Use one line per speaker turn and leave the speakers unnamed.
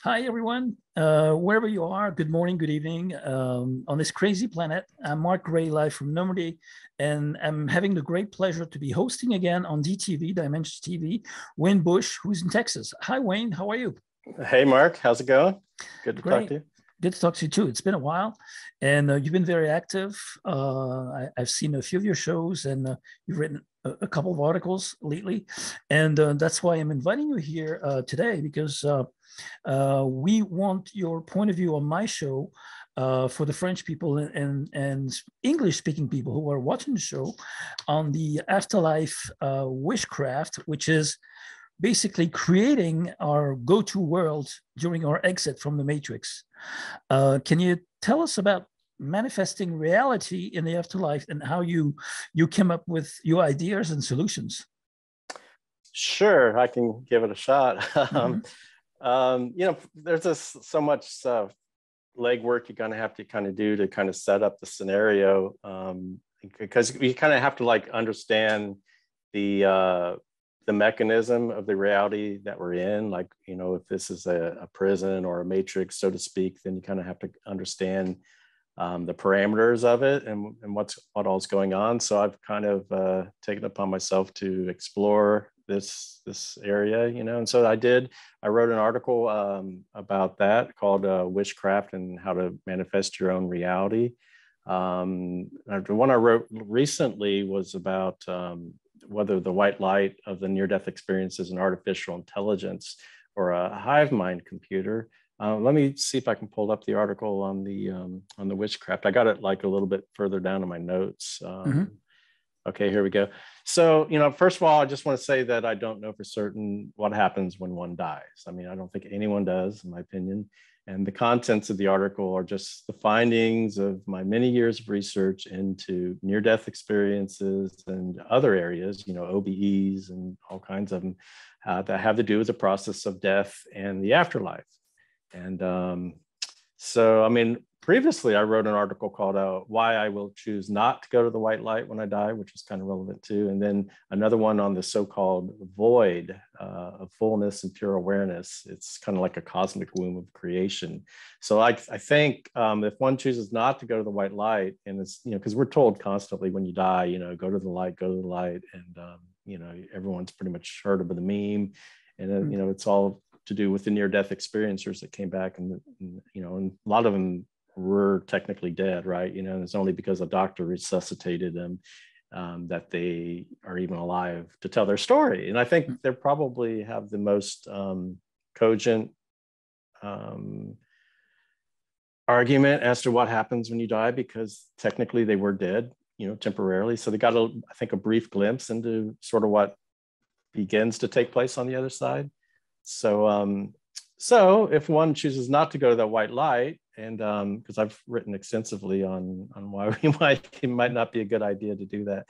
Hi, everyone. Wherever you are, good morning, good evening. On this crazy planet, I'm Mark Gray, live from Normandy, and I'm having the great pleasure to be hosting again on DTV, Dimensions TV, Wayne Bush, who's in Texas. Hi, Wayne. How are you?
Hey, Mark. How's it going? Good to talk
Great.
to you.
Good to talk to you too. It's been a while, and you've been very active. I've seen a few of your shows, and you've written a couple of articles lately, and that's why I'm inviting you here today because we want your point of view on my show for the French people and English-speaking people who are watching the show on the afterlife witchcraft, which is basically creating our go-to world during our exit from the matrix. Can you tell us about manifesting reality in the afterlife and how you came up with your ideas and solutions?
Sure, I can give it a shot.
Mm-hmm.
There's just so much legwork you're going to have to kind of do to kind of set up the scenario, because you kind of have to like understand the mechanism of the reality that we're in. Like, if this is a prison or a matrix, so to speak, then you kind of have to understand the parameters of it and what all's going on. So I've kind of taken upon myself to explore this area, and so I wrote an article about that called Witchcraft and How to Manifest Your Own Reality. The one I wrote recently was about whether the white light of the near-death experience is an artificial intelligence or a hive mind computer. Let me see if I can pull up the article on the witchcraft. I got it like a little bit further down in my notes.
Mm-hmm.
Okay, here we go. So, first of all, I just want to say that I don't know for certain what happens when one dies. I mean, I don't think anyone does, in my opinion. And the contents of the article are just the findings of my many years of research into near-death experiences and other areas, OBEs and all kinds of them that have to do with the process of death and the afterlife. And so, I mean, previously I wrote an article called Why I Will Choose Not to Go to the White Light When I Die, which is kind of relevant too. And then another one on the so-called void of fullness and pure awareness. It's kind of like a cosmic womb of creation. So I think if one chooses not to go to the white light, and it's, because we're told constantly when you die, go to the light, go to the light. And, everyone's pretty much heard of the meme. And, it's all to do with the near-death experiencers that came back and a lot of them were technically dead, right? And it's only because a doctor resuscitated them that they are even alive to tell their story. And I think they probably have the most cogent argument as to what happens when you die, because technically they were dead, temporarily. So they got I think a brief glimpse into sort of what begins to take place on the other side. So if one chooses not to go to that white light, and because I've written extensively on why it might not be a good idea to do that.